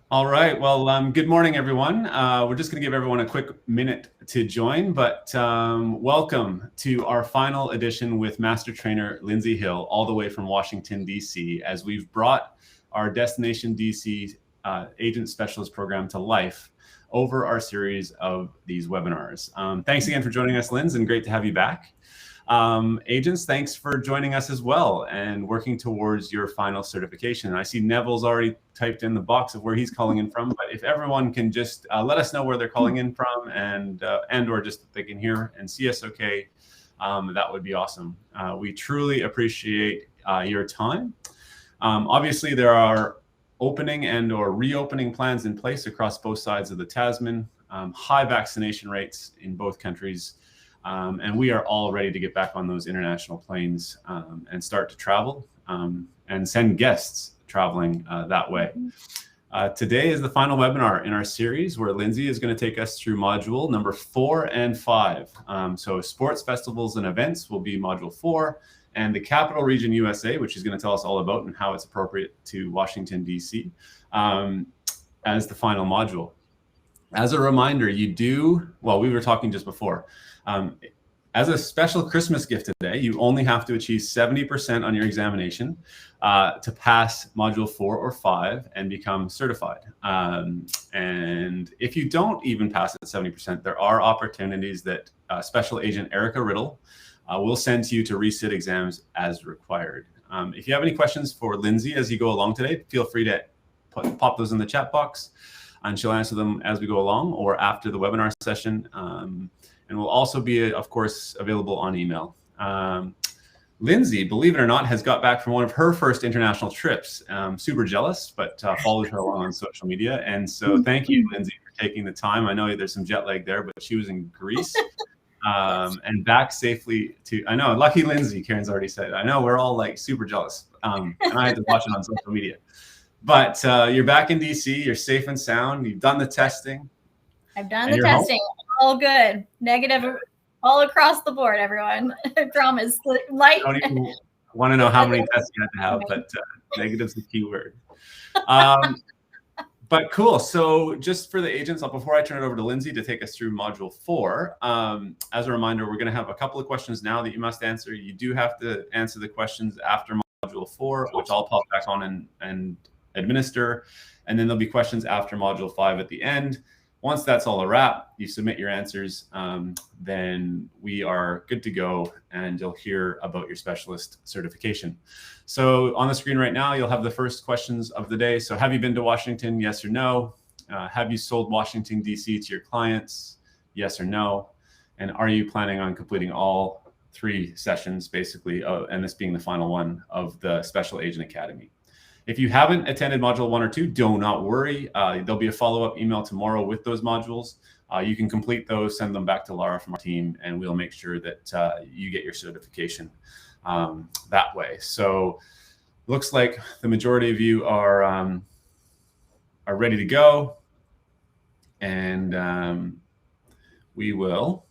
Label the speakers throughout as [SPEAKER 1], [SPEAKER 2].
[SPEAKER 1] All right. Well, good morning, everyone. We're just going to give everyone a quick minute to join, but welcome to our final edition with Master Trainer Lindsay Hill, all the way from Washington, D.C., as we've brought our Destination D.C. Agent Specialist Program to life over our series of these webinars. Thanks again for joining us, Linz, and great to have you back. Agents, thanks for joining us as well and working towards your final certification. I see Neville's already typed in the box of where he's calling in from, but if everyone can just let us know where they're calling in from and or just if they can hear and see us okay, that would be awesome. We truly appreciate your time. Obviously, there are opening and or reopening plans in place across both sides of the Tasman, high vaccination rates in both countries. And we are all ready to get back on those international planes and start to travel and send guests traveling that way. Today is the final webinar in our series where Lindsay is going to take us through module number 4 and 5. So sports festivals and events will be module 4, and the Capital Region USA, which is going to tell us all about and how it's appropriate to Washington, D.C. As the final module. As a reminder, we were talking just before, as a special Christmas gift today, you only have to achieve 70% on your examination to pass module 4 or 5 and become certified. And if you don't even pass at 70%, there are opportunities that Special Agent Erica Riddle will send you to resit exams as required. If you have any questions for Lindsay as you go along today, feel free to pop those in the chat box, and she'll answer them as we go along or after the webinar session. And will also be, of course, available on email. Lindsay, believe it or not, has got back from one of her first international trips. Super jealous, but followed her along on social media. And so thank you, Lindsay, for taking the time. I know there's some jet lag there, but she was in Greece and back safely to, I know, lucky Lindsay, Karen's already said. I know we're all like super jealous. And I had to watch it on social media. But you're back in DC, you're safe and sound, you've done the testing.
[SPEAKER 2] I've done the testing, all good, negative, all across the board, everyone. I promise, light.
[SPEAKER 1] I don't even want to know how many tests you had to have, but negative's the key word. But cool, so just for the agents, before I turn it over to Lindsay to take us through module 4, as a reminder, we're gonna have a couple of questions now that you must answer. You do have to answer the questions after module 4, which I'll pop back on and administer, and then there'll be questions after module 5 at the end. Once that's all a wrap, you submit your answers, then we are good to go, and you'll hear about your specialist certification. So on the screen right now, you'll have the first questions of the day. So have you been to Washington? Yes or no? Have you sold Washington, D.C. to your clients? Yes or no? And are you planning on completing all 3 sessions, basically, and this being the final one of the Special Agent Academy? If you haven't attended module 1 or 2, do not worry. There'll be a follow-up email tomorrow with those modules. You can complete those, send them back to Laura from our team, and we'll make sure that you get your certification that way. So looks like the majority of you are ready to go. And we will,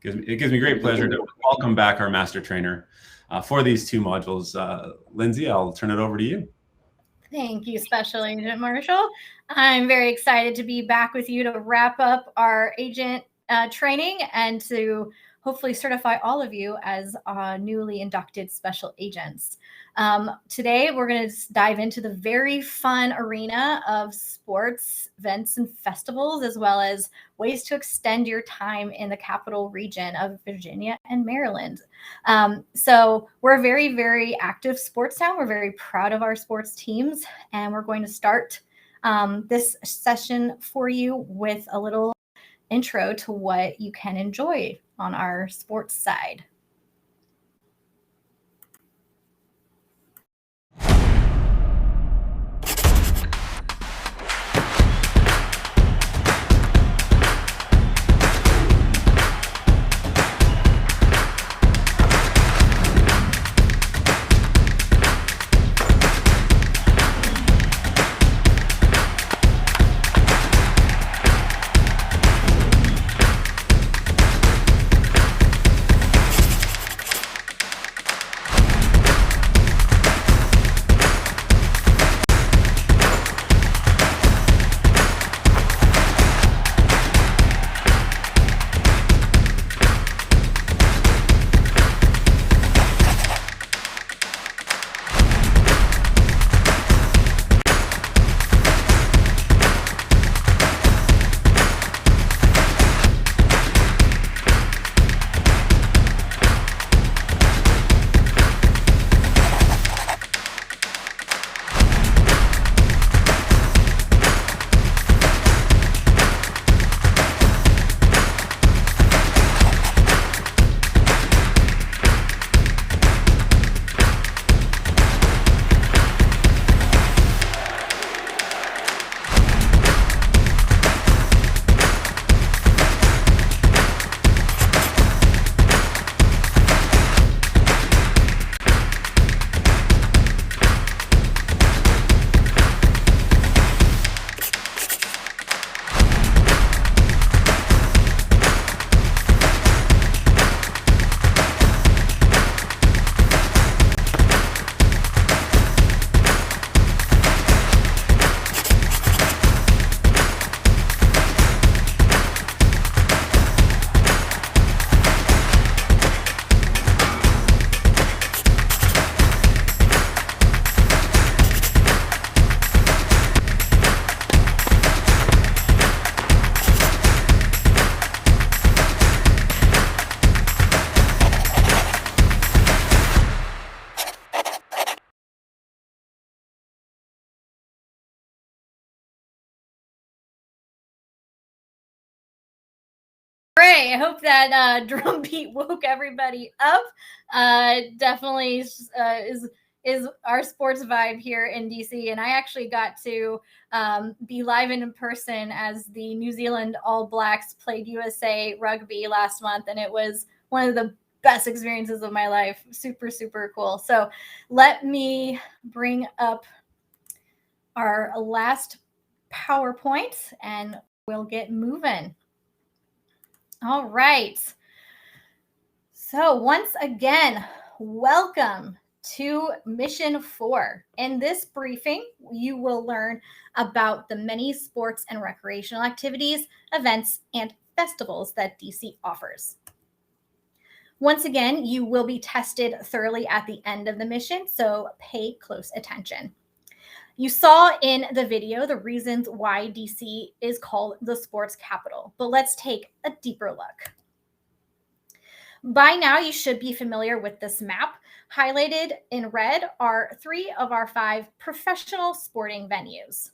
[SPEAKER 1] it gives me great pleasure to welcome back our master trainer for these 2 modules. Lindsay, I'll turn it over to you.
[SPEAKER 2] Thank you, Special Agent Marshall. I'm very excited to be back with you to wrap up our agent training and to hopefully certify all of you as newly inducted special agents. Today, we're going to dive into the very fun arena of sports, events, and festivals, as well as ways to extend your time in the capital region of Virginia and Maryland. So we're a very, very active sports town. We're very proud of our sports teams, and we're going to start this session for you with a little intro to what you can enjoy on our sports side. right. I hope that drum beat woke everybody up. Definitely is our sports vibe here in DC. And I actually got to be live and in person as the New Zealand All Blacks played USA rugby last month. And it was one of the best experiences of my life. Super, super cool. So let me bring up our last PowerPoint and we'll get moving. All right. So once again, welcome to Mission 4. In this briefing, you will learn about the many sports and recreational activities, events, and festivals that DC offers. Once again, you will be tested thoroughly at the end of the mission, so pay close attention. You saw in the video the reasons why DC is called the sports capital, but let's take a deeper look. By now, you should be familiar with this map. Highlighted in red are 3 of our 5 professional sporting venues.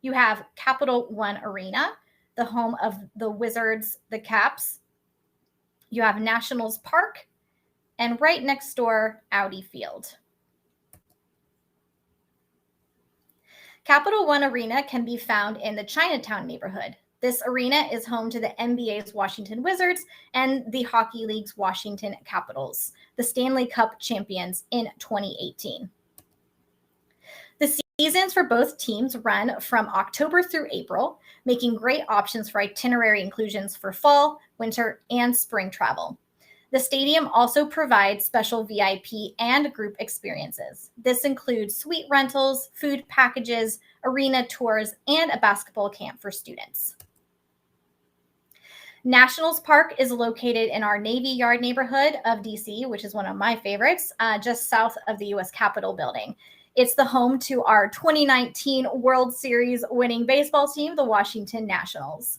[SPEAKER 2] You have Capital One Arena, the home of the Wizards, the Caps. You have Nationals Park, and right next door, Audi Field. Capital One Arena can be found in the Chinatown neighborhood. This arena is home to the NBA's Washington Wizards and the Hockey League's Washington Capitals, the Stanley Cup champions in 2018. The seasons for both teams run from October through April, making great options for itinerary inclusions for fall, winter, and spring travel. The stadium also provides special VIP and group experiences. This includes suite rentals, food packages, arena tours, and a basketball camp for students. Nationals Park is located in our Navy Yard neighborhood of DC, which is one of my favorites, just south of the U.S. Capitol building. It's the home to our 2019 World Series winning baseball team, the Washington Nationals.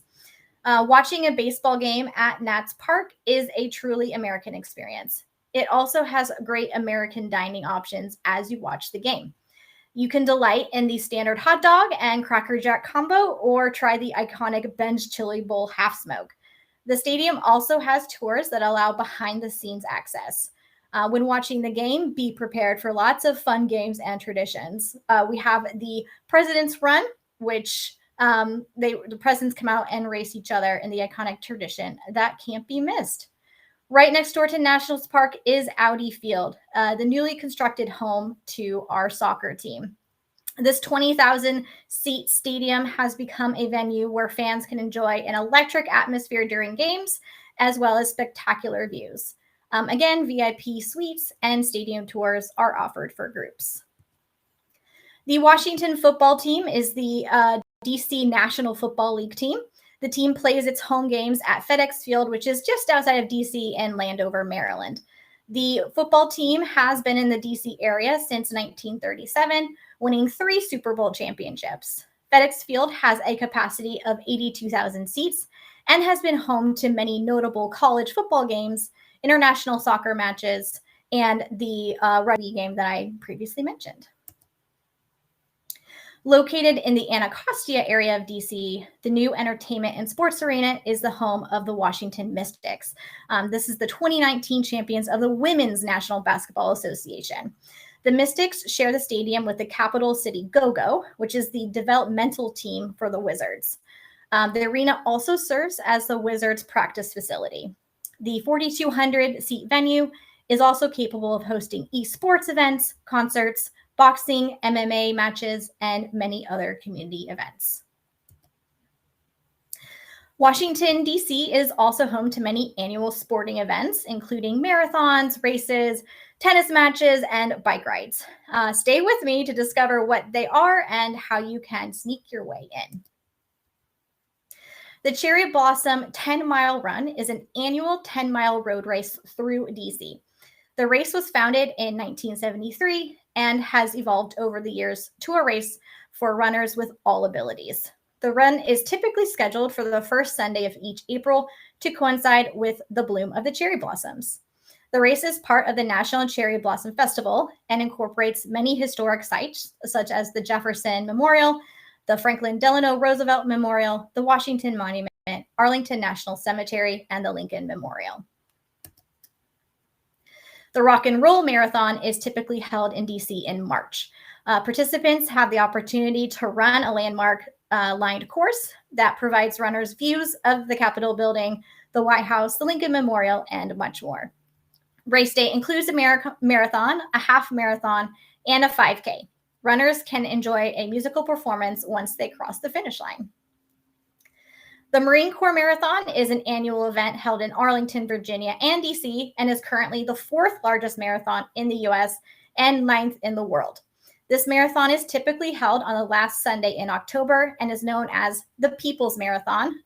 [SPEAKER 2] Watching a baseball game at Nats Park is a truly American experience. It also has great American dining options as you watch the game. You can delight in the standard hot dog and Cracker Jack combo or try the iconic Ben's Chili Bowl half smoke. The stadium also has tours that allow behind-the-scenes access. When watching the game, be prepared for lots of fun games and traditions. We have the President's Run, which the presidents come out and race each other in the iconic tradition. That can't be missed. Right next door to Nationals Park is Audi Field, the newly constructed home to our soccer team. This 20,000 seat stadium has become a venue where fans can enjoy an electric atmosphere during games, as well as spectacular views. Again, VIP suites and stadium tours are offered for groups. The Washington football team is the DC National Football League team. The team plays its home games at FedEx Field, which is just outside of DC in Landover, Maryland. The football team has been in the DC area since 1937, winning 3 Super Bowl championships. FedEx Field has a capacity of 82,000 seats and has been home to many notable college football games, international soccer matches, and the rugby game that I previously mentioned. Located in the Anacostia area of DC, the new entertainment and sports arena is the home of the Washington Mystics. This is the 2019 champions of the Women's National Basketball Association. The Mystics share the stadium with the Capital City Go-Go, which is the developmental team for the Wizards. The arena also serves as the Wizards practice facility. The 4,200-seat venue is also capable of hosting esports events, concerts, boxing, MMA matches, and many other community events. Washington, D.C. is also home to many annual sporting events, including marathons, races, tennis matches, and bike rides. Stay with me to discover what they are and how you can sneak your way in. The Cherry Blossom 10-mile run is an annual 10-mile road race through DC. The race was founded in 1973 and has evolved over the years to a race for runners with all abilities. The run is typically scheduled for the first Sunday of each April to coincide with the bloom of the cherry blossoms. The race is part of the National Cherry Blossom Festival and incorporates many historic sites, such as the Jefferson Memorial, the Franklin Delano Roosevelt Memorial, the Washington Monument, Arlington National Cemetery, and the Lincoln Memorial. The Rock and Roll Marathon is typically held in DC in March. Participants have the opportunity to run a landmark lined course that provides runners views of the Capitol building, the White House, the Lincoln Memorial, and much more. Race day includes a marathon, a half marathon, and a 5K. Runners can enjoy a musical performance once they cross the finish line. The Marine Corps Marathon is an annual event held in Arlington, Virginia, and DC, and is currently the 4th largest marathon in the US and 9th in the world. This marathon is typically held on the last Sunday in October and is known as the People's Marathon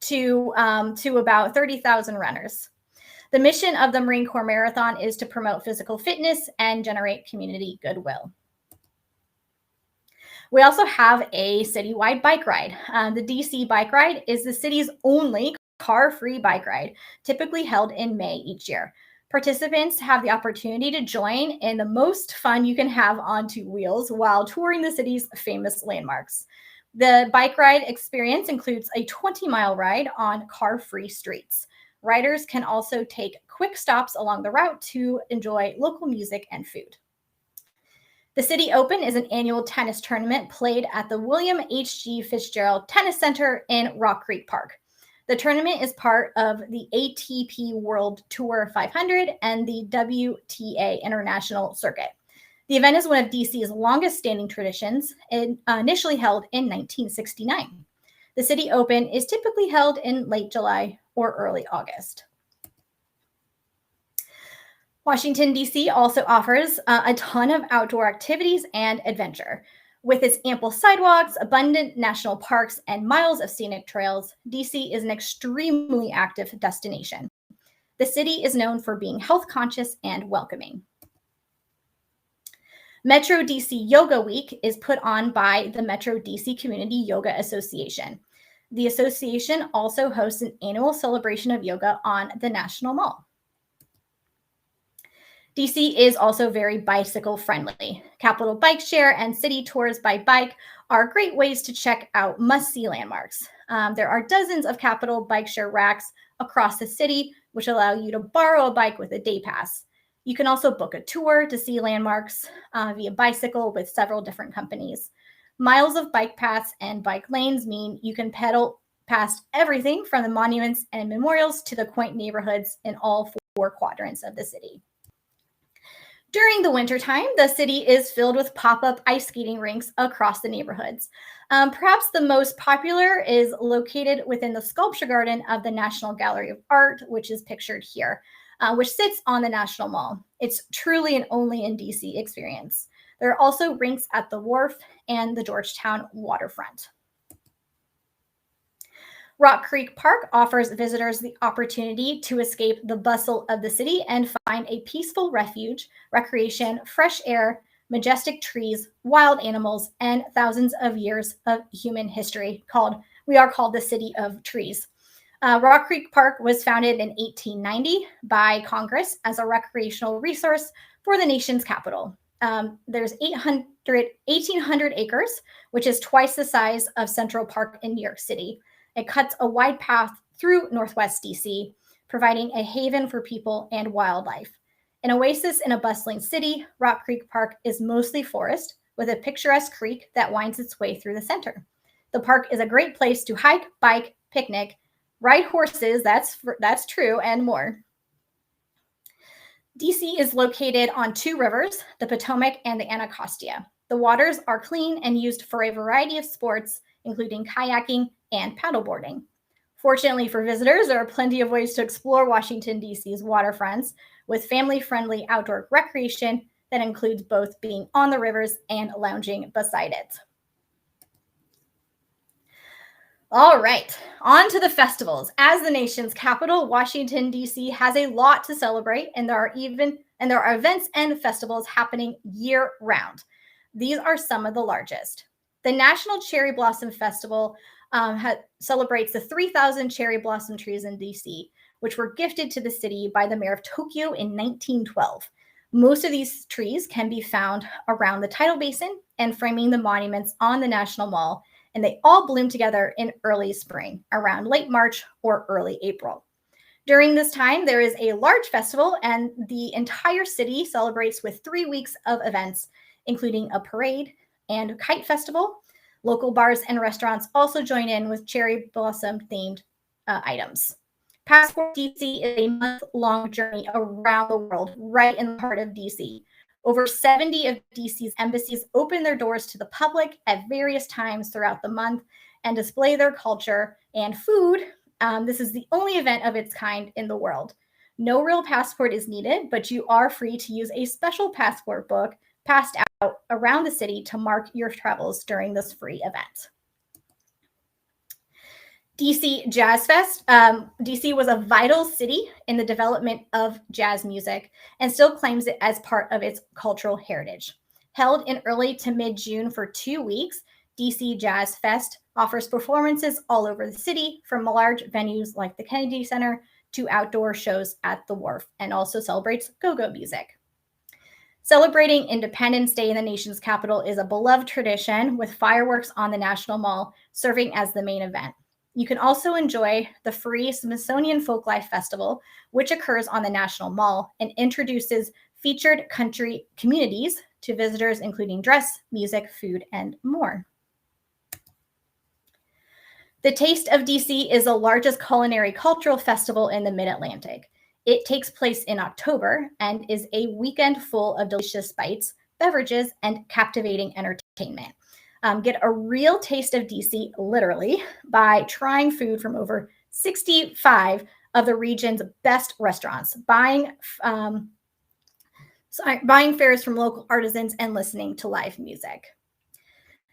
[SPEAKER 2] to about 30,000 runners. The mission of the Marine Corps Marathon is to promote physical fitness and generate community goodwill. We also have a citywide bike ride. The DC Bike Ride is the city's only car-free bike ride, typically held in May each year. Participants have the opportunity to join in the most fun you can have on 2 wheels while touring the city's famous landmarks. The bike ride experience includes a 20-mile ride on car-free streets. Riders can also take quick stops along the route to enjoy local music and food. The City Open is an annual tennis tournament played at the William H.G. Fitzgerald Tennis Center in Rock Creek Park. The tournament is part of the ATP World Tour 500 and the WTA International Circuit. The event is one of DC's longest standing traditions, initially held in 1969. The City Open is typically held in late July or early August. Washington, D.C. also offers a ton of outdoor activities and adventure. With its ample sidewalks, abundant national parks, and miles of scenic trails, D.C. is an extremely active destination. The city is known for being health conscious and welcoming. Metro DC Yoga Week is put on by the Metro DC Community Yoga Association. The association also hosts an annual celebration of yoga on the National Mall. DC is also very bicycle friendly. Capitol Bike Share and city tours by bike are great ways to check out must-see landmarks. There are dozens of Capitol Bike Share racks across the city, which allow you to borrow a bike with a day pass. You can also book a tour to see landmarks via bicycle with several different companies. Miles of bike paths and bike lanes mean you can pedal past everything from the monuments and memorials to the quaint neighborhoods in all 4 quadrants of the city. During the wintertime, the city is filled with pop-up ice skating rinks across the neighborhoods. Perhaps the most popular is located within the sculpture garden of the National Gallery of Art, which is pictured here, which sits on the National Mall. It's truly an only in DC experience. There are also rinks at the Wharf and the Georgetown waterfront. Rock Creek Park offers visitors the opportunity to escape the bustle of the city and find a peaceful refuge, recreation, fresh air, majestic trees, wild animals, and thousands of years of human history. We are called the City of Trees. Rock Creek Park was founded in 1890 by Congress as a recreational resource for the nation's capital. There's 1,800 acres, which is twice the size of Central Park in New York City. It cuts a wide path through Northwest DC, providing a haven for people and wildlife. An oasis in a bustling city, Rock Creek Park is mostly forest with a picturesque creek that winds its way through the center. The park is a great place to hike, bike, picnic, ride horses, that's true, and more. DC is located on 2 rivers, the Potomac and the Anacostia. The waters are clean and used for a variety of sports, including kayaking and paddleboarding. Fortunately for visitors, there are plenty of ways to explore Washington, D.C.'s waterfronts with family-friendly outdoor recreation that includes both being on the rivers and lounging beside it. All right, on to the festivals. As the nation's capital, Washington, D.C. has a lot to celebrate, and there are events and festivals happening year-round. These are some of the largest. The National Cherry Blossom Festival celebrates the 3,000 cherry blossom trees in DC, which were gifted to the city by the mayor of Tokyo in 1912. Most of these trees can be found around the tidal basin and framing the monuments on the National Mall, and they all bloom together in early spring, around late March or early April. During this time, there is a large festival, and the entire city celebrates with 3 weeks of events, including a parade and a kite festival. Local bars and restaurants also join in with cherry blossom themed items. Passport DC is a month-long journey around the world, right in the heart of DC. Over 70 of DC's embassies open their doors to the public at various times throughout the month and display their culture and food. This is the only event of its kind in the world. No real passport is needed, but you are free to use a special passport book passed out around the city to mark your travels during this free event. DC Jazz Fest. DC was a vital city in the development of jazz music and still claims it as part of its cultural heritage. Held in early to mid-June for 2 weeks, DC Jazz Fest offers performances all over the city, from large venues like the Kennedy Center to outdoor shows at the Wharf, and also celebrates go-go music. Celebrating Independence Day in the nation's capital is a beloved tradition, with fireworks on the National Mall serving as the main event. You can also enjoy the free Smithsonian Folklife Festival, which occurs on the National Mall and introduces featured country communities to visitors, including dress, music, food, and more. The Taste of DC is the largest culinary cultural festival in the Mid-Atlantic. It takes place in October and is a weekend full of delicious bites, beverages, and captivating entertainment. Get a real taste of DC, literally, by trying food from over 65 of the region's best restaurants, buying fares from local artisans, and listening to live music.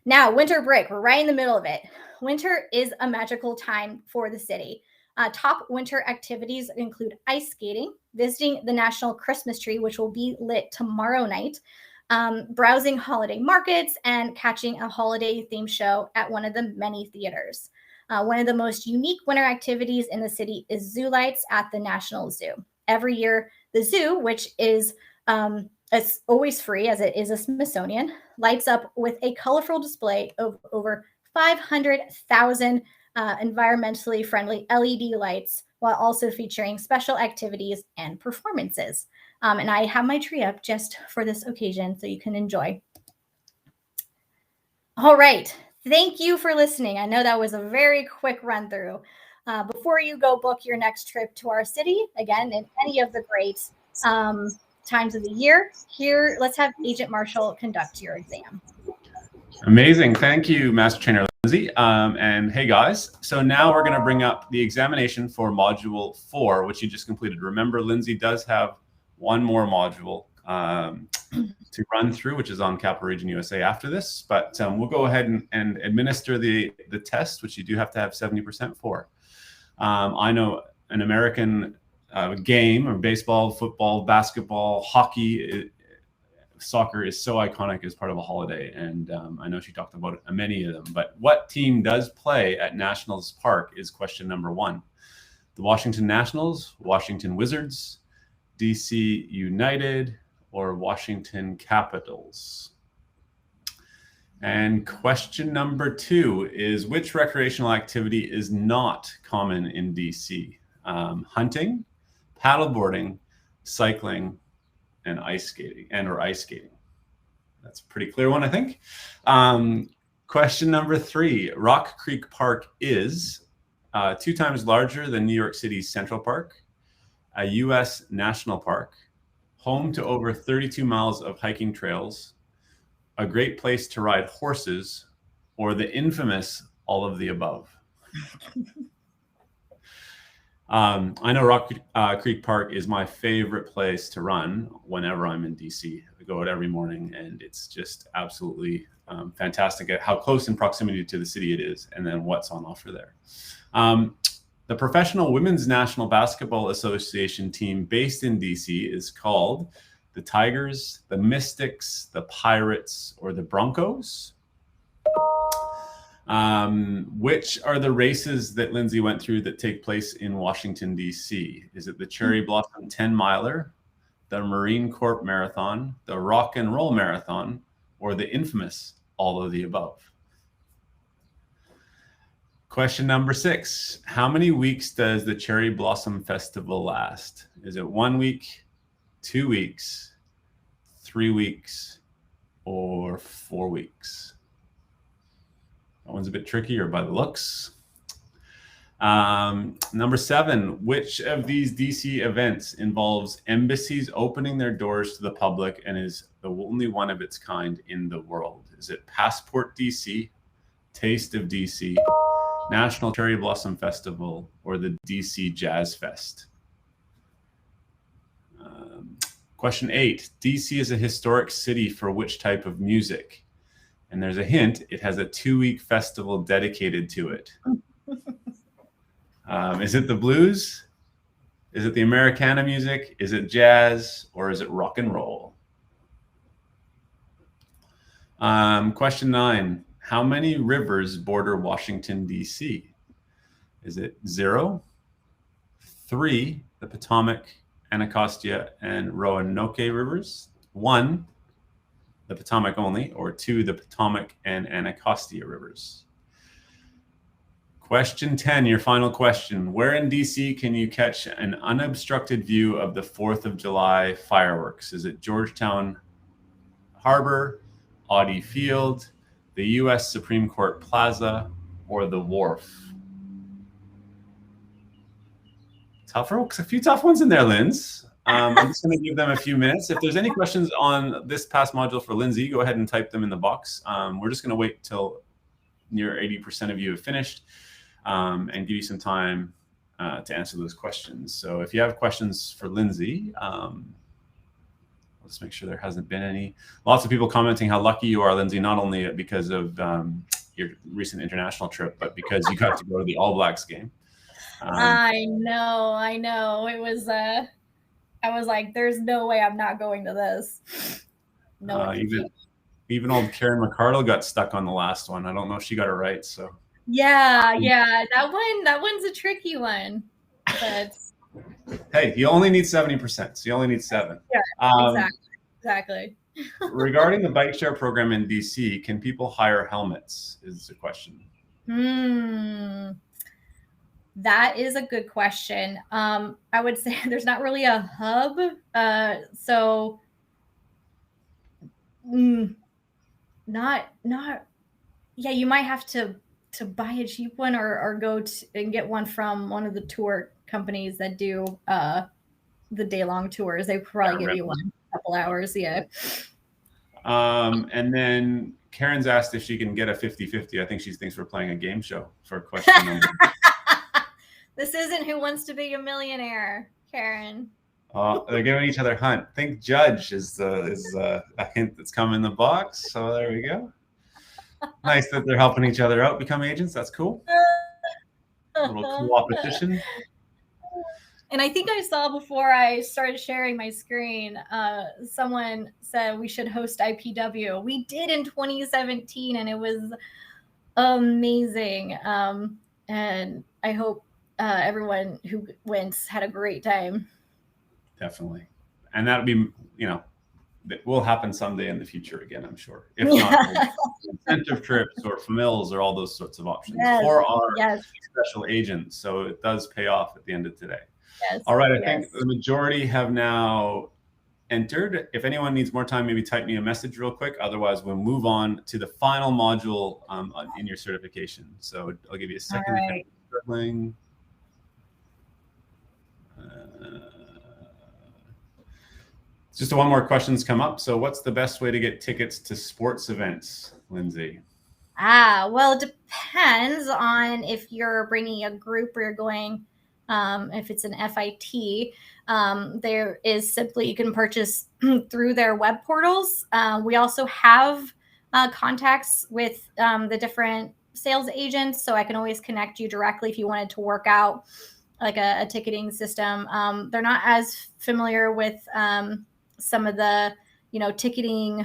[SPEAKER 2] Now, winter break, we're right in the middle of it. Winter is a magical time for the city. Top winter activities include ice skating, visiting the National Christmas Tree, which will be lit tomorrow night, browsing holiday markets, and catching a holiday-themed show at one of the many theaters. One of the most unique winter activities in the city is Zoo Lights at the National Zoo. Every year, the zoo, which is it's always free as it is a Smithsonian, lights up with a colorful display of over 500,000 environmentally friendly LED lights, while also featuring special activities and performances. And I have my tree up just for this occasion so you can enjoy. All right. Thank you for listening. I know that was a very quick run through. Before you go book your next trip to our city, again, in any of the great times of the year, here, let's have Agent Marshall conduct your exam.
[SPEAKER 1] Amazing. Thank you, Master Trainer Lindsay. And hey, guys. So now we're going to bring up the examination for Module 4, which you just completed. Remember, Lindsay does have one more module to run through, which is on Capital Region USA after this. But we'll go ahead and administer the test, which you do have to have 70% for. I know an American game, or baseball, football, basketball, hockey, soccer is so iconic as part of a holiday. And I know she talked about many of them. But what team does play at Nationals Park is question number 1. The Washington Nationals, Washington Wizards, DC United, or Washington Capitals. And question number 2 is, which recreational activity is not common in DC? Hunting, paddleboarding, cycling, and ice skating, or ice skating. That's a pretty clear one, I think. Question number 3, Rock Creek Park is 2 times larger than New York City's Central Park, a U.S. national park, home to over 32 miles of hiking trails, a great place to ride horses, or the infamous all of the above. I know Rock Creek Park is my favorite place to run whenever I'm in DC. I go out every morning, and it's just absolutely fantastic at how close in proximity to the city it is, and then what's on offer there. The Professional Women's National Basketball Association team based in DC is called the Tigers, the Mystics, the Pirates, or the Broncos. Which are the races that Lindsay went through that take place in Washington, D.C.? Is it the Cherry Blossom 10 miler, the Marine Corps Marathon, the Rock and Roll Marathon, or the infamous all of the above? Question number 6. How many weeks does the Cherry Blossom Festival last? Is it 1 week, 2 weeks, 3 weeks, or 4 weeks? That one's a bit trickier by the looks. Number 7, which of these DC events involves embassies opening their doors to the public and is the only one of its kind in the world? Is it Passport DC, Taste of DC, National Cherry Blossom Festival, or the DC Jazz Fest? Question 8, DC is a historic city for which type of music? And there's a hint, it has a 2-week festival dedicated to it. Is it the blues? Is it the Americana music? Is it jazz? Or is it rock and roll? Question 9. How many rivers border Washington, D.C.? Is it 0, 3, the Potomac, Anacostia, and Roanoke rivers, 1, the Potomac only, or 2, the Potomac and Anacostia rivers? Question 10, your final question. Where in DC can you catch an unobstructed view of the 4th of July fireworks? Is it Georgetown Harbor, Audi Field, the U.S. Supreme Court Plaza, or the Wharf? A few tough ones in there, Linz. I'm just going to give them a few minutes. If there's any questions on this past module for Lindsay, go ahead and type them in the box. We're just going to wait till near 80% of you have finished and give you some time to answer those questions. So if you have questions for Lindsay, let's make sure there hasn't been any. Lots of people commenting how lucky you are, Lindsay, not only because of your recent international trip, but because you got to go to the All Blacks game.
[SPEAKER 2] I know. It was, I was like, there's no way I'm not going to this. No.
[SPEAKER 1] Even old Karen McCardle got stuck on the last one. I don't know if she got it right. So
[SPEAKER 2] yeah, that one's a tricky one. But
[SPEAKER 1] hey, you only need 70%, so you only need 7.
[SPEAKER 2] Yeah, exactly.
[SPEAKER 1] Regarding the bike share program in DC, can people hire helmets? Is the question.
[SPEAKER 2] That is a good question. I would say there's not really a hub. So not, yeah, you might have to buy a cheap one or go and get one from one of the tour companies that do the day-long tours. They probably give you one a couple hours. Yeah.
[SPEAKER 1] And then Karen's asked if she can get a 50-50. I think she thinks we're playing a game show for question number.
[SPEAKER 2] This isn't Who Wants to Be a Millionaire, Karen.
[SPEAKER 1] They're giving each other hunt. Think judge is a hint that's come in the box. So there we go. Nice that they're helping each other out become agents. That's cool. A little co-opetition.
[SPEAKER 2] And I think I saw before I started sharing my screen, someone said we should host IPW. We did in 2017, and it was amazing. And I hope everyone who went had a great time.
[SPEAKER 1] Definitely. And that'll be, it will happen someday in the future again, I'm sure. If not, incentive trips or famils or all those sorts of options for our special agents. So it does pay off at the end of today. Yes, all right. I think the majority have now entered. If anyone needs more time, maybe type me a message real quick. Otherwise, we'll move on to the final module in your certification. So I'll give you a second.
[SPEAKER 2] Right.
[SPEAKER 1] Just one more question's come up. So what's the best way to get tickets to sports events, Lindsay?
[SPEAKER 2] Well, it depends on if you're bringing a group or you're going, if it's an FIT, there is simply, you can purchase through their web portals. We also have contacts with the different sales agents, so I can always connect you directly if you wanted to work out like a ticketing system. They're not as familiar with some of the, ticketing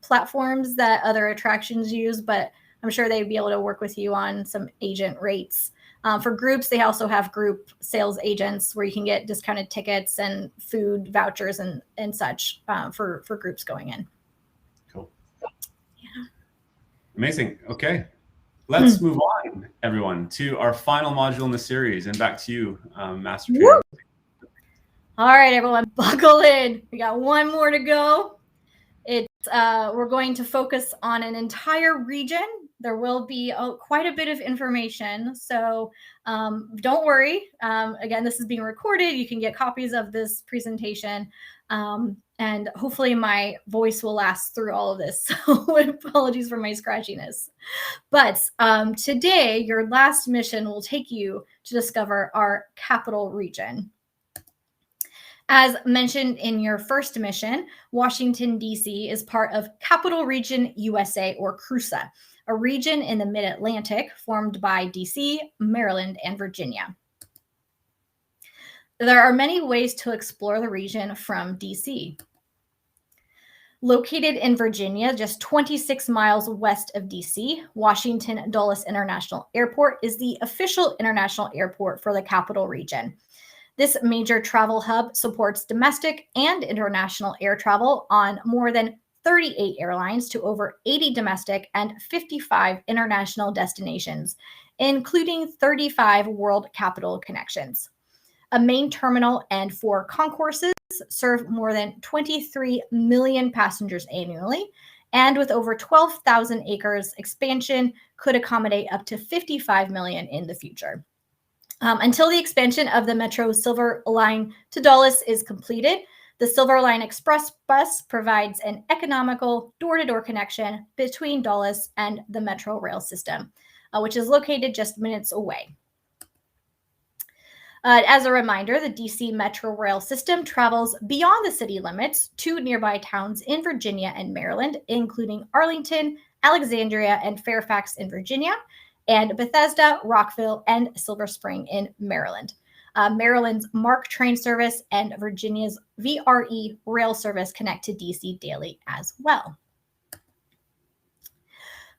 [SPEAKER 2] platforms that other attractions use, but I'm sure they'd be able to work with you on some agent rates. For groups, they also have group sales agents where you can get discounted tickets and food vouchers and such for groups going in.
[SPEAKER 1] Cool. Yeah. Amazing. Okay. let's move on, everyone, to our final module in the series, and back to you, Master Trainer.
[SPEAKER 2] All right, everyone, buckle in. We got one more to go. We're going to focus on an entire region. There will be quite a bit of information, so don't worry. Again, this is being recorded. You can get copies of this presentation, and hopefully my voice will last through all of this. So apologies for my scratchiness. But today, your last mission will take you to discover our capital region. As mentioned in your first mission, Washington, D.C. is part of Capital Region USA, or CRUSA, a region in the Mid-Atlantic formed by D.C., Maryland, and Virginia. There are many ways to explore the region from D.C. Located in Virginia, just 26 miles west of D.C., Washington Dulles International Airport is the official international airport for the capital region. This major travel hub supports domestic and international air travel on more than 38 airlines to over 80 domestic and 55 international destinations, including 35 world capital connections. A main terminal and 4 concourses serve more than 23 million passengers annually, and with over 12,000 acres, expansion could accommodate up to 55 million in the future. Until the expansion of the Metro Silver Line to Dulles is completed, the Silver Line Express bus provides an economical door-to-door connection between Dulles and the Metro rail system, which is located just minutes away. As a reminder, the DC Metro rail system travels beyond the city limits to nearby towns in Virginia and Maryland, including Arlington, Alexandria, and Fairfax in Virginia, and Bethesda, Rockville, and Silver Spring in Maryland. Maryland's MARC train service and Virginia's VRE rail service connect to DC daily as well.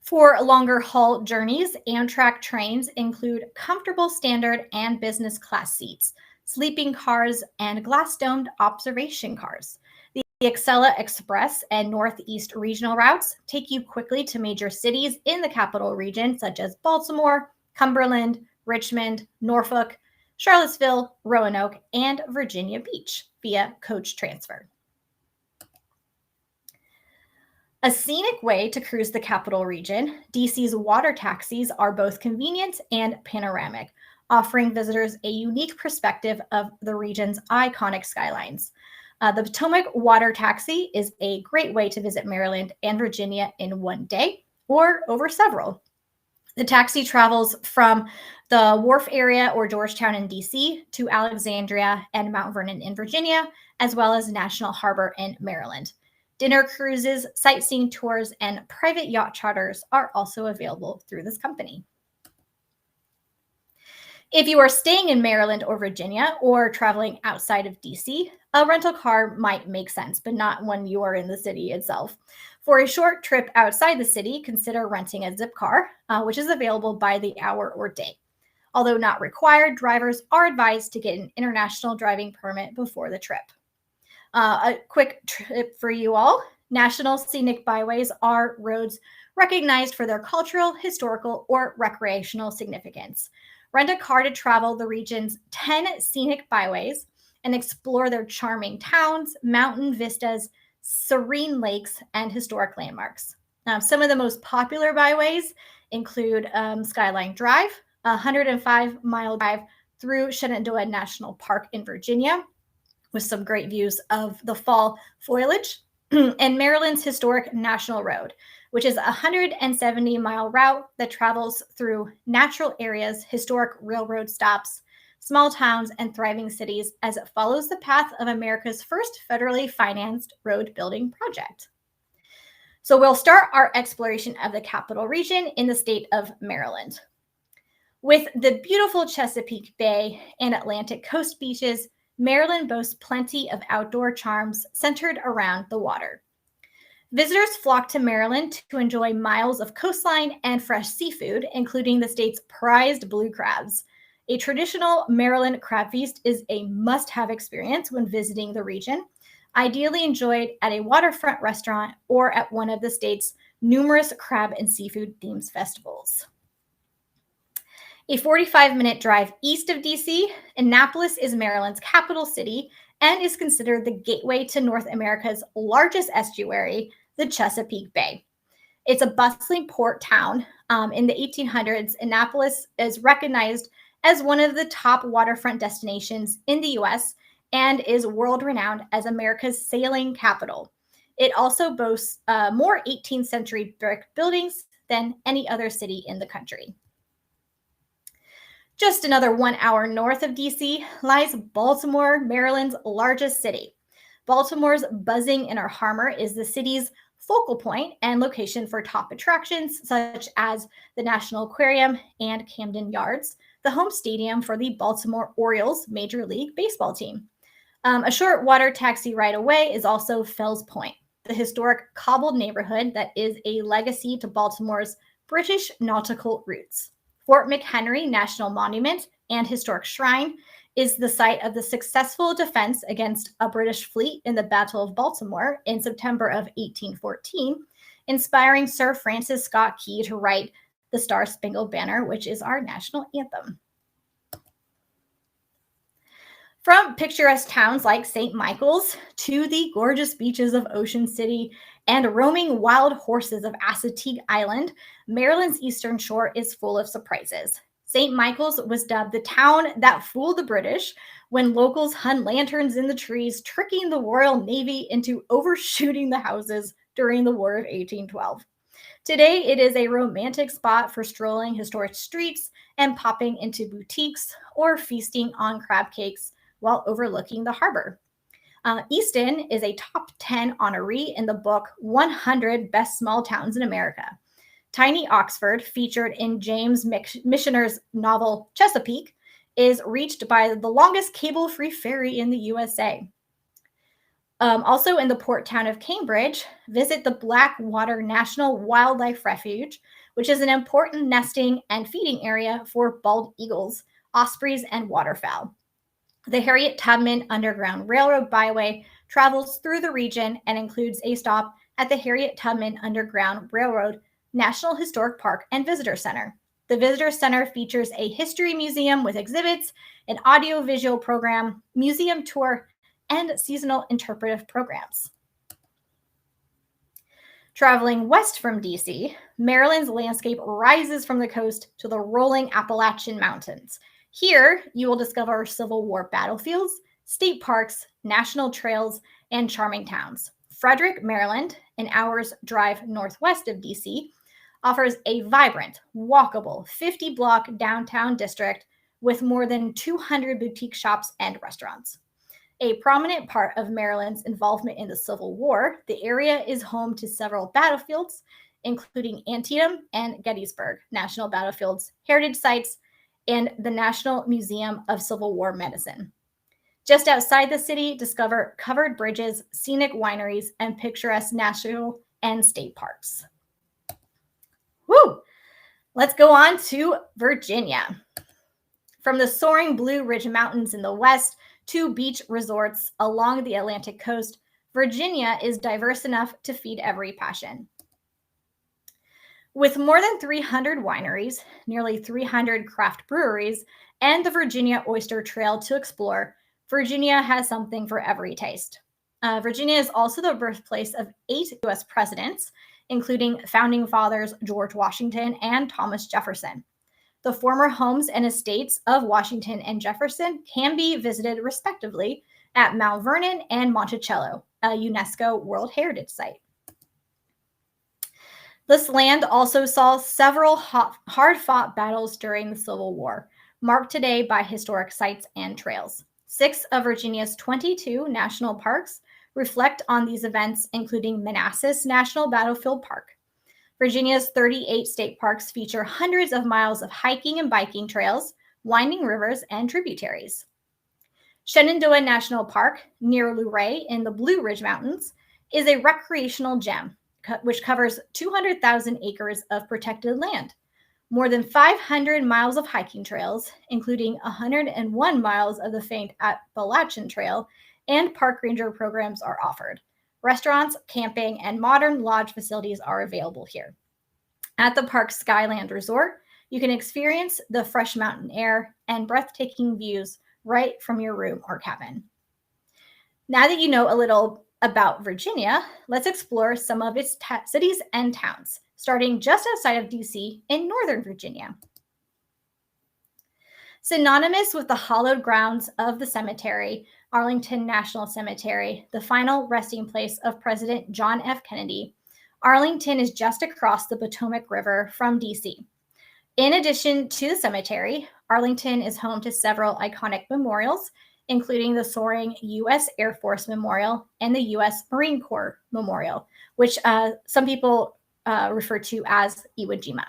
[SPEAKER 2] For longer haul journeys, Amtrak trains include comfortable standard and business class seats, sleeping cars, and glass-domed observation cars. The Acela Express and Northeast regional routes take you quickly to major cities in the capital region, such as Baltimore, Cumberland, Richmond, Norfolk, Charlottesville, Roanoke, and Virginia Beach via coach transfer. A scenic way to cruise the capital region, DC's water taxis are both convenient and panoramic, offering visitors a unique perspective of the region's iconic skylines. The Potomac Water Taxi is a great way to visit Maryland and Virginia in one day or over several. The taxi travels from the Wharf area or Georgetown in DC to Alexandria and Mount Vernon in Virginia, as well as National Harbor in Maryland. Dinner cruises, sightseeing tours, and private yacht charters are also available through this company. If you are staying in Maryland or Virginia or traveling outside of DC, a rental car might make sense, but not when you are in the city itself. For a short trip outside the city, consider renting a Zip car, which is available by the hour or day. Although not required, drivers are advised to get an international driving permit before the trip. A quick tip for you all. National Scenic Byways are roads recognized for their cultural, historical, or recreational significance. Rent a car to travel the region's 10 scenic byways and explore their charming towns, mountain vistas, serene lakes, and historic landmarks. Some of the most popular byways include Skyline Drive, a 105-mile drive through Shenandoah National Park in Virginia, with some great views of the fall foliage, and Maryland's Historic National Road, which is a 170-mile route that travels through natural areas, historic railroad stops, small towns, and thriving cities as it follows the path of America's first federally financed road building project. So we'll start our exploration of the capital region in the state of Maryland. With the beautiful Chesapeake Bay and Atlantic coast beaches, Maryland boasts plenty of outdoor charms centered around the water. Visitors flock to Maryland to enjoy miles of coastline and fresh seafood, including the state's prized blue crabs. A traditional Maryland crab feast is a must-have experience when visiting the region, ideally enjoyed at a waterfront restaurant or at one of the state's numerous crab and seafood themed festivals. A 45-minute drive east of DC, Annapolis is Maryland's capital city and is considered the gateway to North America's largest estuary, the Chesapeake Bay. It's a bustling port town. In the 1800s, Annapolis is recognized as one of the top waterfront destinations in the US and is world-renowned as America's sailing capital. It also boasts more 18th century brick buildings than any other city in the country. Just another 1 hour north of DC lies Baltimore, Maryland's largest city. Baltimore's buzzing inner harbor is the city's focal point and location for top attractions such as the National Aquarium and Camden Yards, the home stadium for the Baltimore Orioles Major League Baseball team. A short water taxi ride away is also Fells Point, the historic cobbled neighborhood that is a legacy to Baltimore's British nautical roots. Fort McHenry National Monument and Historic Shrine is the site of the successful defense against a British fleet in the Battle of Baltimore in September of 1814, inspiring Sir Francis Scott Key to write the Star-Spangled Banner, which is our national anthem. From picturesque towns like St. Michael's to the gorgeous beaches of Ocean City and roaming wild horses of Assateague Island, Maryland's eastern shore is full of surprises. St. Michael's was dubbed the town that fooled the British when locals hung lanterns in the trees, tricking the Royal Navy into overshooting the houses during the War of 1812. Today, it is a romantic spot for strolling historic streets and popping into boutiques or feasting on crab cakes while overlooking the harbor. Easton is a top 10 honoree in the book 100 Best Small Towns in America. Tiny Oxford, featured in James Michener's novel Chesapeake, is reached by the longest cable-free ferry in the USA. Also in the port town of Cambridge, visit the Blackwater National Wildlife Refuge, which is an important nesting and feeding area for bald eagles, ospreys, and waterfowl. The Harriet Tubman Underground Railroad Byway travels through the region and includes a stop at the Harriet Tubman Underground Railroad National Historic Park and Visitor Center. The Visitor Center features a history museum with exhibits, an audio-visual program, museum tour, and seasonal interpretive programs. Traveling west from DC, Maryland's landscape rises from the coast to the rolling Appalachian Mountains. Here, you will discover Civil War battlefields, state parks, national trails, and charming towns. Frederick, Maryland, an hour's drive northwest of DC, offers a vibrant, walkable 50-block downtown district with more than 200 boutique shops and restaurants. A prominent part of Maryland's involvement in the Civil War, the area is home to several battlefields, including Antietam and Gettysburg National Battlefields, heritage sites, and the National Museum of Civil War Medicine. Just outside the city, discover covered bridges, scenic wineries, and picturesque national and state parks. Woo! Let's go on to Virginia. From the soaring Blue Ridge Mountains in the west to beach resorts along the Atlantic coast, Virginia is diverse enough to feed every passion. With more than 300 wineries, nearly 300 craft breweries, and the Virginia Oyster Trail to explore, Virginia has something for every taste. Virginia is also the birthplace of 8 U.S. presidents, including founding fathers George Washington and Thomas Jefferson. The former homes and estates of Washington and Jefferson can be visited respectively at Mount Vernon and Monticello, a UNESCO World Heritage Site. This land also saw several hard-fought battles during the Civil War, marked today by historic sites and trails. 6 of Virginia's 22 national parks reflect on these events, including Manassas National Battlefield Park. Virginia's 38 state parks feature hundreds of miles of hiking and biking trails, winding rivers, and tributaries. Shenandoah National Park, near Luray in the Blue Ridge Mountains, is a recreational gem, which covers 200,000 acres of protected land. More than 500 miles of hiking trails, including 101 miles of the famed Appalachian Trail, and park ranger programs are offered. Restaurants, camping, and modern lodge facilities are available here. At the park's Skyland Resort, You can experience the fresh mountain air and breathtaking views right from your room or cabin. Now that you know a little about Virginia, let's explore some of its cities and towns, starting just outside of DC in Northern Virginia. Synonymous with the hallowed grounds of the cemetery, Arlington National Cemetery, the final resting place of President John F. Kennedy, Arlington is just across the Potomac River from DC. In addition to the cemetery, Arlington is home to several iconic memorials, including the soaring U.S. Air Force Memorial and the U.S. Marine Corps Memorial, which some people refer to as Iwo Jima.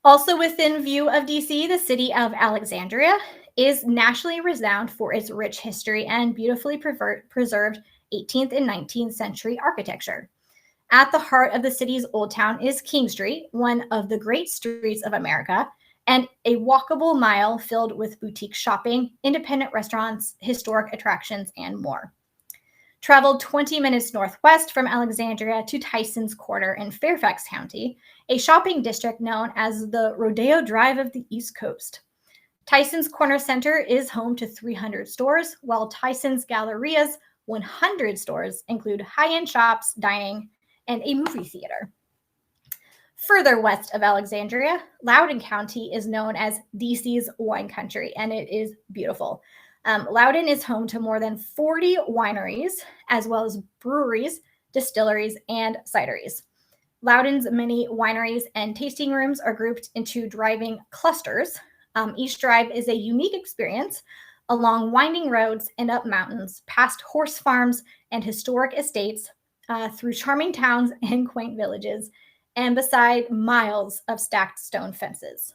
[SPEAKER 2] Also within view of DC, the city of Alexandria is nationally renowned for its rich history and beautifully preserved 18th and 19th century architecture. At the heart of the city's Old Town is King Street, one of the great streets of America, and a walkable mile filled with boutique shopping, independent restaurants, historic attractions, and more. Travel 20 minutes northwest from Alexandria to Tysons Corner in Fairfax County, a shopping district known as the Rodeo Drive of the East Coast. Tysons Corner Center is home to 300 stores, while Tysons Galleria's 100 stores include high-end shops, dining, and a movie theater. Further west of Alexandria, Loudoun County is known as DC's wine country, and it is beautiful. Loudoun is home to more than 40 wineries, as well as breweries, distilleries, and cideries. Loudoun's many wineries and tasting rooms are grouped into driving clusters. Each drive is a unique experience along winding roads and up mountains, past horse farms and historic estates, through charming towns and quaint villages, and beside miles of stacked stone fences.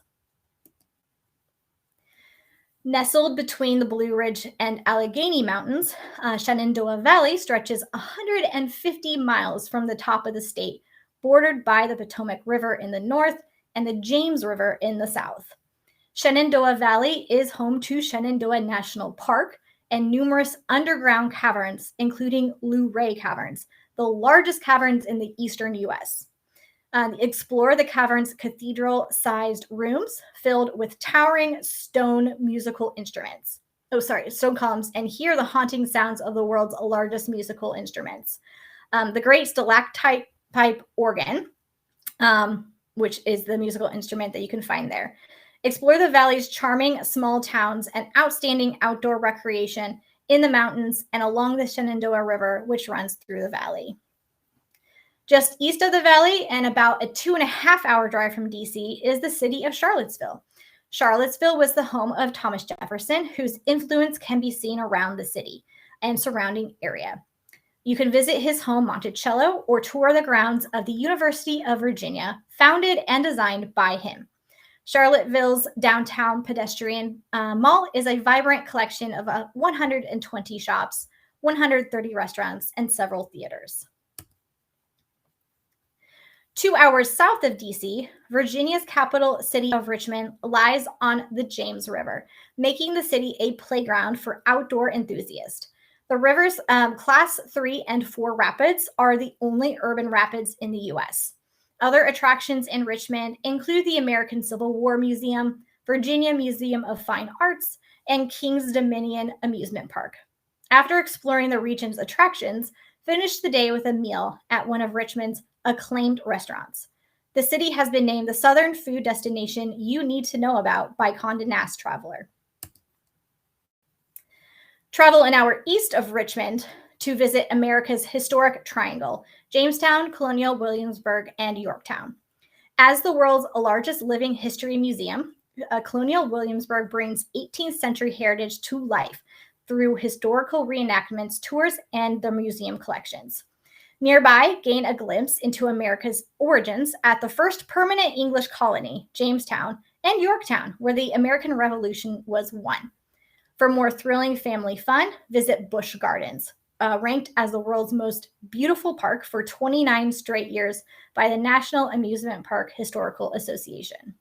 [SPEAKER 2] Nestled between the Blue Ridge and Allegheny Mountains, Shenandoah Valley stretches 150 miles from the top of the state, bordered by the Potomac River in the north and the James River in the south. Shenandoah Valley is home to Shenandoah National Park and numerous underground caverns, including Luray Caverns, the largest caverns in the eastern U.S. Explore the cavern's cathedral-sized rooms filled with towering stone musical instruments. Stone columns, and hear the haunting sounds of the world's largest musical instruments. The great stalactite pipe organ, which is the musical instrument that you can find there. Explore the valley's charming small towns and outstanding outdoor recreation in the mountains and along the Shenandoah River, which runs through the valley. Just east of the valley and about a 2.5-hour drive from DC is the city of Charlottesville. Charlottesville was the home of Thomas Jefferson, whose influence can be seen around the city and surrounding area. You can visit his home, Monticello, or tour the grounds of the University of Virginia, founded and designed by him. Charlottesville's downtown pedestrian mall is a vibrant collection of 120 shops, 130 restaurants, and several theaters. 2 hours south of DC, Virginia's capital city of Richmond lies on the James River, making the city a playground for outdoor enthusiasts. The river's Class 3 and 4 rapids are the only urban rapids in the U.S. Other attractions in Richmond include the American Civil War Museum, Virginia Museum of Fine Arts, and King's Dominion Amusement Park. After exploring the region's attractions, finish the day with a meal at one of Richmond's acclaimed restaurants. The city has been named the Southern food destination you need to know about by Condé Nast Traveler. Travel an hour east of Richmond to visit America's historic triangle, Jamestown, Colonial Williamsburg, and Yorktown. As the world's largest living history museum, Colonial Williamsburg brings 18th century heritage to life through historical reenactments, tours, and the museum collections. Nearby, gain a glimpse into America's origins at the first permanent English colony, Jamestown, and Yorktown, where the American Revolution was won. For more thrilling family fun, visit Busch Gardens, ranked as the world's most beautiful park for 29 straight years by the National Amusement Park Historical Association.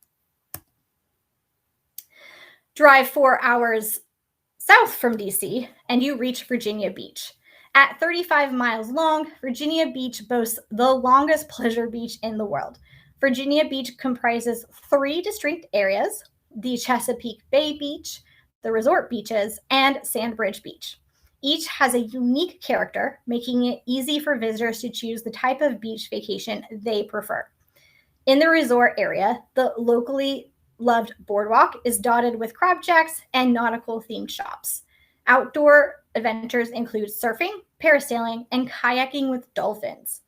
[SPEAKER 2] Drive 4 hours south from DC, and you reach Virginia Beach. At 35 miles long, Virginia Beach boasts the longest pleasure beach in the world. Virginia Beach comprises 3 distinct areas: the Chesapeake Bay Beach, the Resort Beaches, and Sandbridge Beach. Each has a unique character, making it easy for visitors to choose the type of beach vacation they prefer. In the resort area, the locally loved boardwalk is dotted with crab jacks and nautical themed shops. Outdoor adventures include surfing, parasailing, and kayaking with dolphins.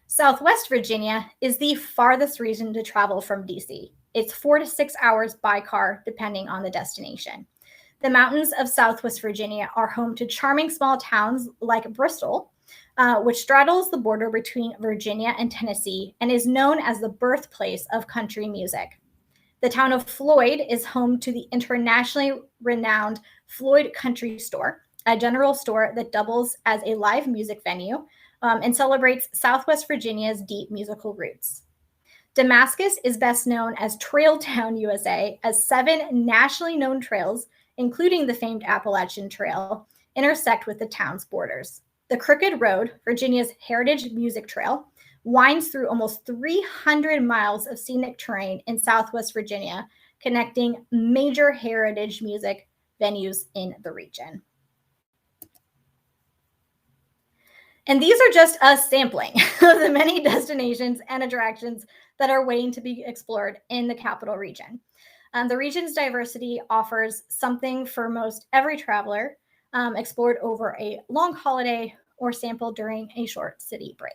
[SPEAKER 2] Southwest Virginia is the farthest region to travel from DC. It's 4 to 6 hours by car, depending on the destination. The mountains of Southwest Virginia are home to charming small towns like Bristol, which straddles the border between Virginia and Tennessee and is known as the birthplace of country music. The town of Floyd is home to the internationally renowned Floyd Country Store, a general store that doubles as a live music venue and celebrates Southwest Virginia's deep musical roots. Damascus is best known as Trail Town, USA, as 7 nationally known trails, including the famed Appalachian Trail, intersect with the town's borders. The Crooked Road, Virginia's heritage music trail, winds through almost 300 miles of scenic terrain in Southwest Virginia, connecting major heritage music venues in the region. And these are just us sampling of the many destinations and attractions that are waiting to be explored in the capital region. The region's diversity offers something for most every traveler, explored over a long holiday or sampled during a short city break.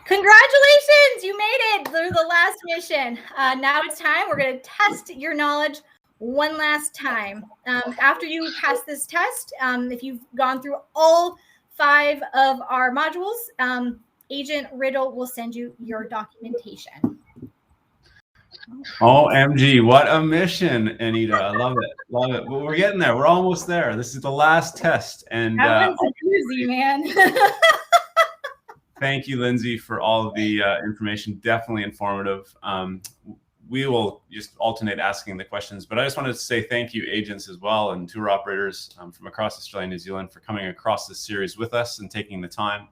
[SPEAKER 2] Congratulations, you made it through the last mission. Now it's time. We're going to test your knowledge one last time. After you pass this test, if you've gone through all 5 of our modules, Agent Riddle will send you your documentation.
[SPEAKER 1] OMG, what a mission, Anita. I love it. Love it. Well, we're getting there. We're almost there. This is the last test. And
[SPEAKER 2] that one's a doozy, man.
[SPEAKER 1] Thank you, Lindsay, for all of the information. Definitely informative. We will just alternate asking the questions, but I just wanted to say thank you, agents as well, and tour operators from across Australia and New Zealand for coming across this series with us and taking the time.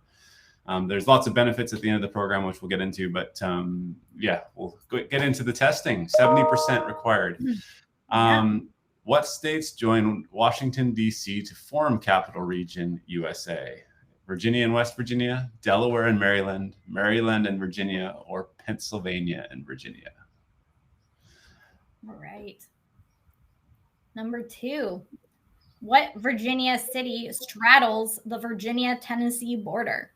[SPEAKER 1] There's lots of benefits at the end of the program, which we'll get into, but yeah, we'll get into the testing. 70% required. What states joined Washington, D.C. to form Capital Region USA? Virginia and West Virginia, Delaware and Maryland, Maryland and Virginia, or Pennsylvania and Virginia?
[SPEAKER 2] All right. Number 2, what Virginia city straddles the Virginia-Tennessee border?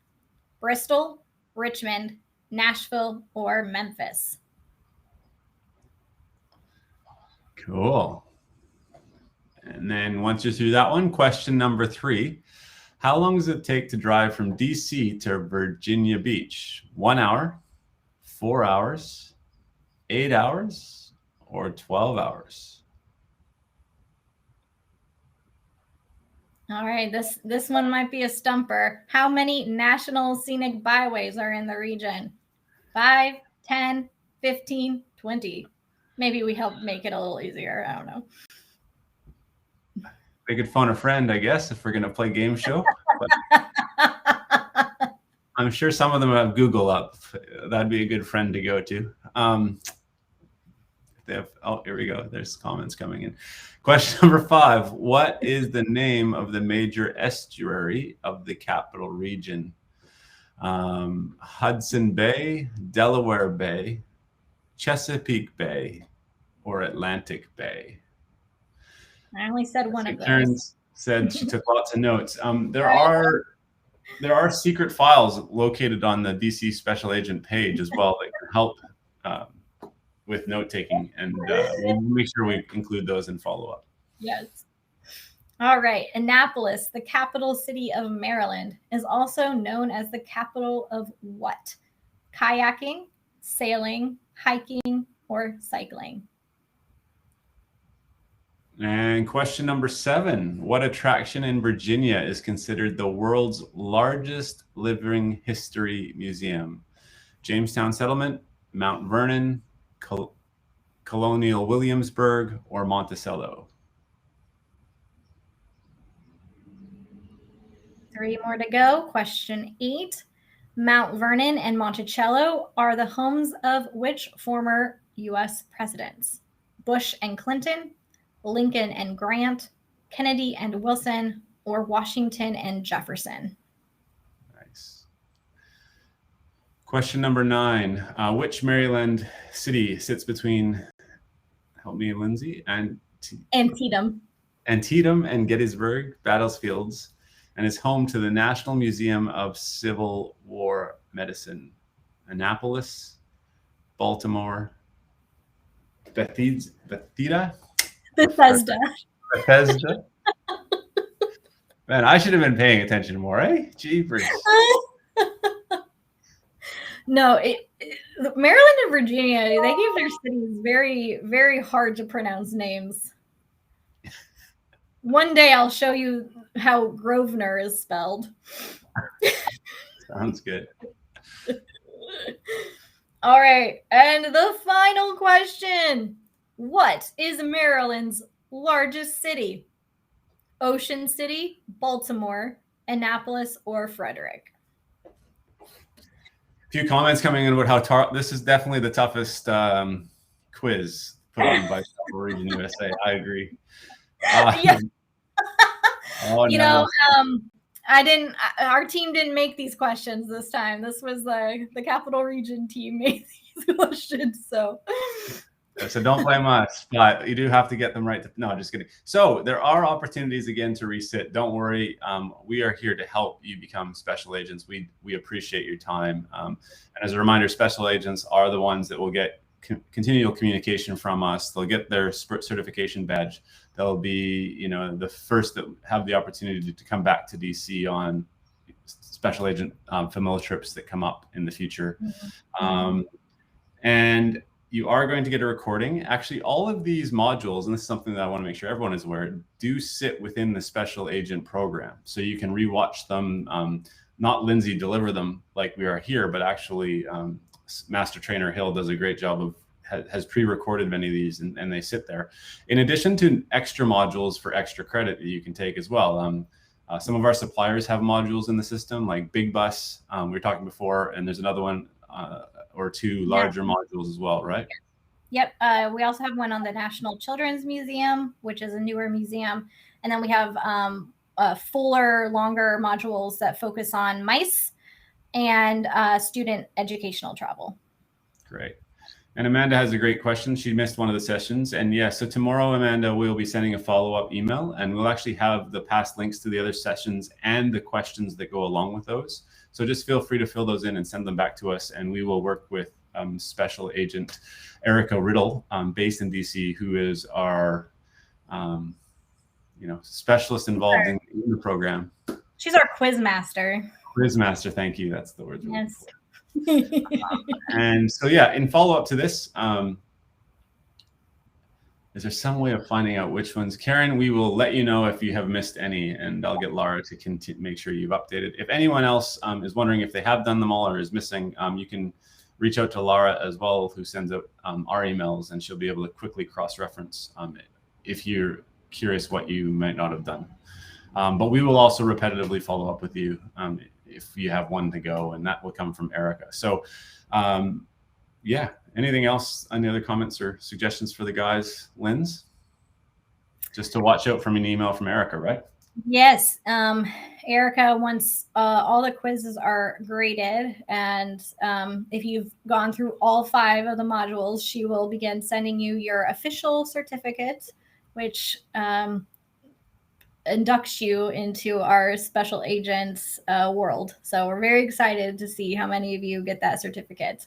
[SPEAKER 2] Bristol, Richmond, Nashville, or Memphis?
[SPEAKER 1] Cool. And then once you're through that one, question number 3. How long does it take to drive from DC to Virginia Beach? 1 hour, 4 hours, 8 hours, or 12 hours?
[SPEAKER 2] All right, this one might be a stumper. How many national scenic byways are in the region? 5, 10, 15, 20. Maybe we help make it a little easier. I don't know.
[SPEAKER 1] We could phone a friend, I guess, if we're going to play game show. I'm sure some of them have Google up. That'd be a good friend to go to. Oh, here we go. There's comments coming in. Question number 5. What is the name of the major estuary of the capital region? Hudson Bay, Delaware Bay, Chesapeake Bay, or Atlantic Bay?
[SPEAKER 2] I only said one of those.
[SPEAKER 1] Turns said she took lots of notes. There are secret files located on the DC Special Agent page as well that can help with note taking, and we'll make sure we include those in follow up.
[SPEAKER 2] Yes. All right. Annapolis, the capital city of Maryland, is also known as the capital of what? Kayaking, sailing, hiking, or cycling?
[SPEAKER 1] And question number 7. What attraction in Virginia is considered the world's largest living history museum? Jamestown Settlement, Mount Vernon, Colonial Williamsburg, or Monticello?
[SPEAKER 2] 3 more to go. Question 8. Mount Vernon and Monticello are the homes of which former U.S. presidents? Bush and Clinton, Lincoln and Grant, Kennedy and Wilson, or Washington and Jefferson?
[SPEAKER 1] Nice. Question number 9. Which Maryland city sits between, help me, Lindsay,
[SPEAKER 2] Antietam
[SPEAKER 1] and Gettysburg battlefields, and is home to the National Museum of Civil War Medicine? Annapolis, Baltimore, Bethesda. Man, I should have been paying attention more, eh? Jeepers.
[SPEAKER 2] No, Maryland and Virginia, they give their cities very, very hard to pronounce names. One day I'll show you how Grosvenor is spelled.
[SPEAKER 1] Sounds good.
[SPEAKER 2] All right, and the final question. What is Maryland's largest city? Ocean City, Baltimore, Annapolis, or Frederick?
[SPEAKER 1] A few comments coming in about how this is definitely the toughest quiz put on by Capital Region USA. I agree.
[SPEAKER 2] Yeah.
[SPEAKER 1] Oh,
[SPEAKER 2] you
[SPEAKER 1] no.
[SPEAKER 2] know, our team didn't make these questions this time. This was the Capital Region team made these questions. So
[SPEAKER 1] don't blame us, but you do have to get them right. No, just kidding. So there are opportunities again to resit. Don't worry. We are here to help you become special agents. We appreciate your time. And as a reminder, special agents are the ones that will get continual communication from us. They'll get their certification badge. They'll be, the first that have the opportunity to come back to DC on special agent familial trips that come up in the future. Mm-hmm. And you are going to get a recording. Actually, all of these modules, and this is something that I want to make sure everyone is aware, do sit within the special agent program. So you can rewatch them, not Lindsay deliver them like we are here, but actually Master Trainer Hill does a great job of, has pre-recorded many of these and they sit there. In addition to extra modules for extra credit that you can take as well. Some of our suppliers have modules in the system like Big Bus, we were talking before, and there's another one or two larger modules as well, right?
[SPEAKER 2] Yep. We also have one on the National Children's Museum, which is a newer museum. And then we have fuller, longer modules that focus on mice and student educational travel.
[SPEAKER 1] Great. And Amanda has a great question. She missed one of the sessions. And yeah, so tomorrow, Amanda, we'll be sending a follow-up email, and we'll actually have the past links to the other sessions and the questions that go along with those. So just feel free to fill those in and send them back to us, and we will work with Special Agent Erica Riddle, based in DC, who is our specialist involved in the program.
[SPEAKER 2] She's our quiz master.
[SPEAKER 1] Quiz master, thank you. That's the word.
[SPEAKER 2] Yes.
[SPEAKER 1] And so yeah, in follow-up to this, is there some way of finding out which ones? Karen, we will let you know if you have missed any, and I'll get Laura to make sure you've updated. If anyone else is wondering if they have done them all or is missing, you can reach out to Laura as well, who sends out our emails, and she'll be able to quickly cross-reference if you're curious what you might not have done. But we will also repetitively follow up with you if you have one to go, and that will come from Erica. So yeah, anything else? Any other comments or suggestions for the guys? Linz? Just to watch out from an email from Erica, right?
[SPEAKER 2] Yes. Erica, once all the quizzes are graded, and if you've gone through all 5 of the modules, she will begin sending you your official certificate, which inducts you into our special agents world. So we're very excited to see how many of you get that certificate.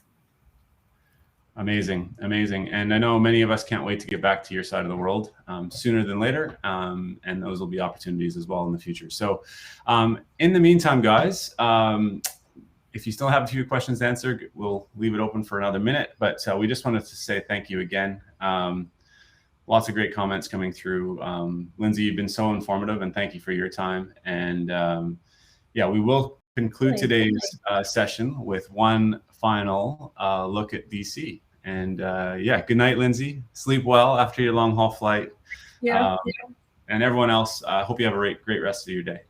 [SPEAKER 1] Amazing, amazing. And I know many of us can't wait to get back to your side of the world sooner than later. And those will be opportunities as well in the future. So in the meantime, guys, if you still have a few questions to answer, we'll leave it open for another minute. But we just wanted to say thank you again. Lots of great comments coming through. Lindsay, you've been so informative, and thank you for your time. And yeah, we will conclude today's session with one final look at DC. And yeah, good night, Lindsay. Sleep well after your long haul flight.
[SPEAKER 2] Yeah.
[SPEAKER 1] And everyone else, I hope you have a great rest of your day.